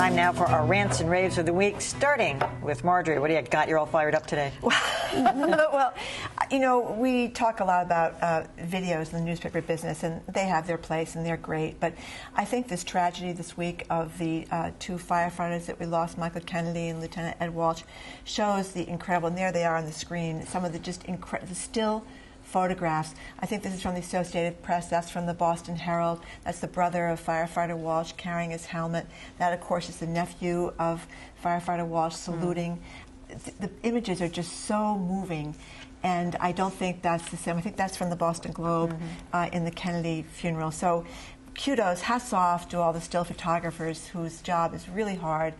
Time now for our Rants and Raves of the week, starting with Marjorie. What do you got? You're all fired up today. Well, you know, we talk a lot about videos in the newspaper business, and they have their place, and they're great. But I think this tragedy this week of the two firefighters that we lost, Michael Kennedy and Lieutenant Ed Walsh, shows the incredible, and there they are on the screen, some of the just incredible, still photographs. I think this is from the Associated Press. That's from the Boston Herald. That's the brother of firefighter Walsh carrying his helmet. That, of course, is the nephew of firefighter Walsh saluting. The images are just so moving, and I don't think that's the same. I think that's from the Boston Globe in the Kennedy funeral. So kudos, hats off to all the still photographers whose job is really hard.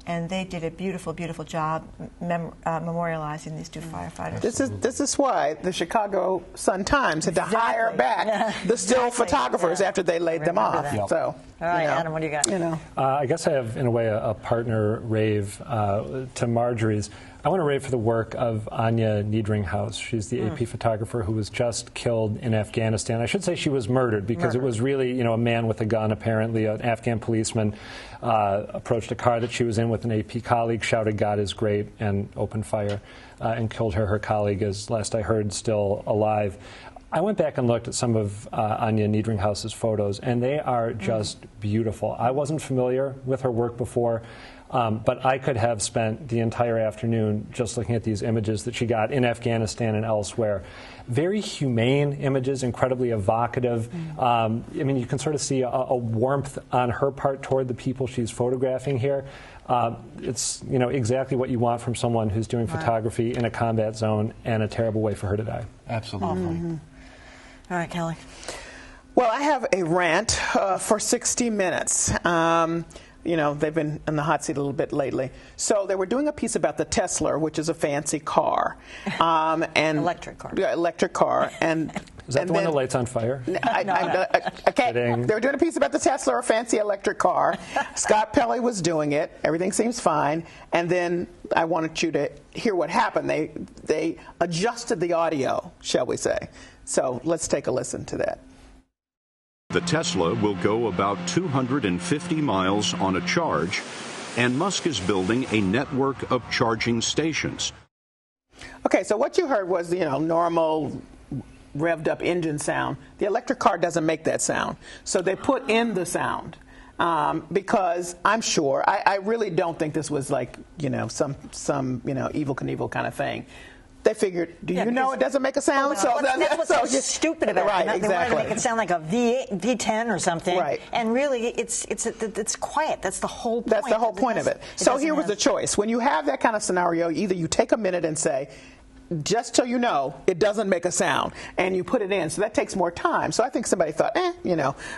And they did a beautiful, beautiful job memorializing these two firefighters. This is why the Chicago Sun-Times had to hire back the still photographers after they laid them off. Yep. So, all right, Adam, what do you got? I guess I have, in a way, a partner rave to Marjorie's. I want to rave for the work of Anja Niedringhaus. She's the AP photographer who was just killed in Afghanistan. I should say she was murdered because it was really, a man with a gun, apparently. An Afghan policeman approached a car that she was in with an AP colleague, shouted, "God is great," and opened fire and killed her. Her colleague is, last I heard, still alive. I went back and looked at some of Anja Niedringhaus's photos, and they are just beautiful. I wasn't familiar with her work before. But I could have spent the entire afternoon just looking at these images that she got in Afghanistan and elsewhere. Very humane images, incredibly evocative. I mean, you can sort of see a warmth on her part toward the people she's photographing here. It's, exactly what you want from someone who's doing photography in a combat zone, and a terrible way for her to die. Absolutely. All right, Kelly. Well, I have a rant for 60 Minutes. They've been in the hot seat a little bit lately. So they were doing a piece about the Tesla, which is a fancy car. Electric car. Yeah, electric car. And is that the one that lights on fire? Okay. They were doing a piece about the Tesla, a fancy electric car. Scott Pelley was doing it. Everything seems fine. And then I wanted you to hear what happened. They adjusted the audio, shall we say. So let's take a listen to that. The Tesla will go about 250 miles on a charge, and Musk is building a network of charging stations. Okay, so what you heard was, normal revved up engine sound. The electric car doesn't make that sound. So they put in the sound because I'm sure, I really don't think this was like, some Evel Knievel kind of thing. They figured, it doesn't make a sound? That's what's stupid about it. Right, They wanted to make it sound like a V10 or something. Right. And really, it's quiet. That's the whole point. That's the whole point of it. So here was the choice. When you have that kind of scenario, either you take a minute and say, just so you know, it doesn't make a sound, and you put it in. So that takes more time. So I think somebody thought,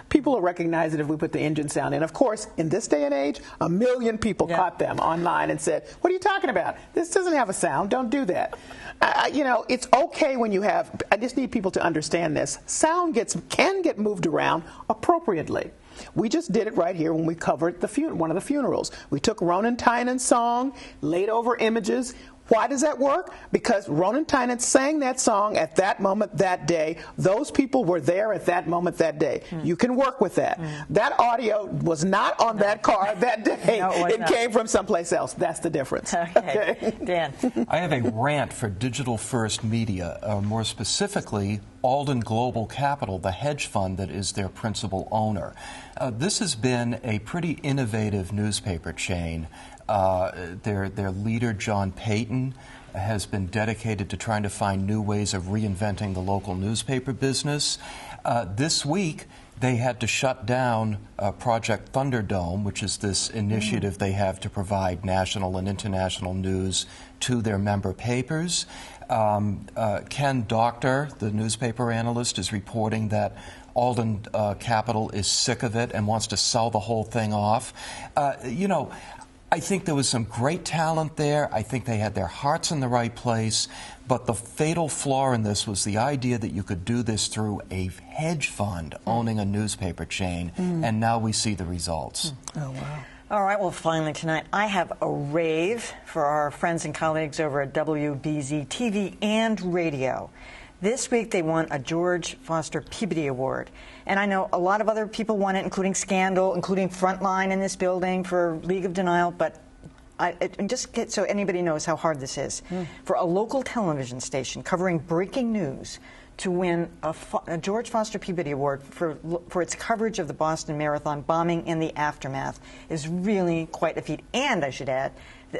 people will recognize it if we put the engine sound in. Of course, in this day and age, 1 million people caught them online and said, what are you talking about? This doesn't have a sound. Don't do that. It's okay when you have, I just need people to understand this. Sound can get moved around appropriately. We just did it right here when we covered one of the funerals. We took Ronan Tynan's song, laid over images. Why does that work? Because Ronan Tynan sang that song at that moment, that day. Those people were there at that moment, that day. You can work with that. That audio was not on that car that day. No, it came from someplace else. That's the difference. Okay. Dan. I have a rant for Digital First Media, more specifically Alden Global Capital, the hedge fund that is their principal owner. This has been a pretty innovative newspaper chain. Their leader, John Payton, has been dedicated to trying to find new ways of reinventing the local newspaper business. This week, they had to shut down Project Thunderdome, which is this initiative they have to provide national and international news to their member papers. Ken Doctor, the newspaper analyst, is reporting that Alden Capital is sick of it and wants to sell the whole thing off. I think there was some great talent there. I think they had their hearts in the right place. But the fatal flaw in this was the idea that you could do this through a hedge fund owning a newspaper chain. And now we see the results. Oh, wow. All right, well, finally tonight, I have a rave for our friends and colleagues over at WBZ TV and Radio. This week they won a George Foster Peabody Award. And I know a lot of other people won it, including Scandal, including Frontline in this building for League of Denial, but so anybody knows how hard this is. For a local television station covering breaking news to win a George Foster Peabody Award for its coverage of the Boston Marathon bombing and the aftermath is really quite a feat. And I should add,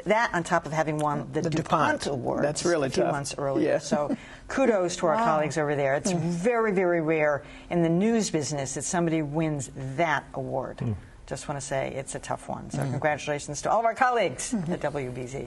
that on top of having won the DuPont Award That's really a few tough. months earlier. Yeah. So kudos to our colleagues over there. It's very, very rare in the news business that somebody wins that award. Just want to say it's a tough one. So congratulations to all of our colleagues at WBZ.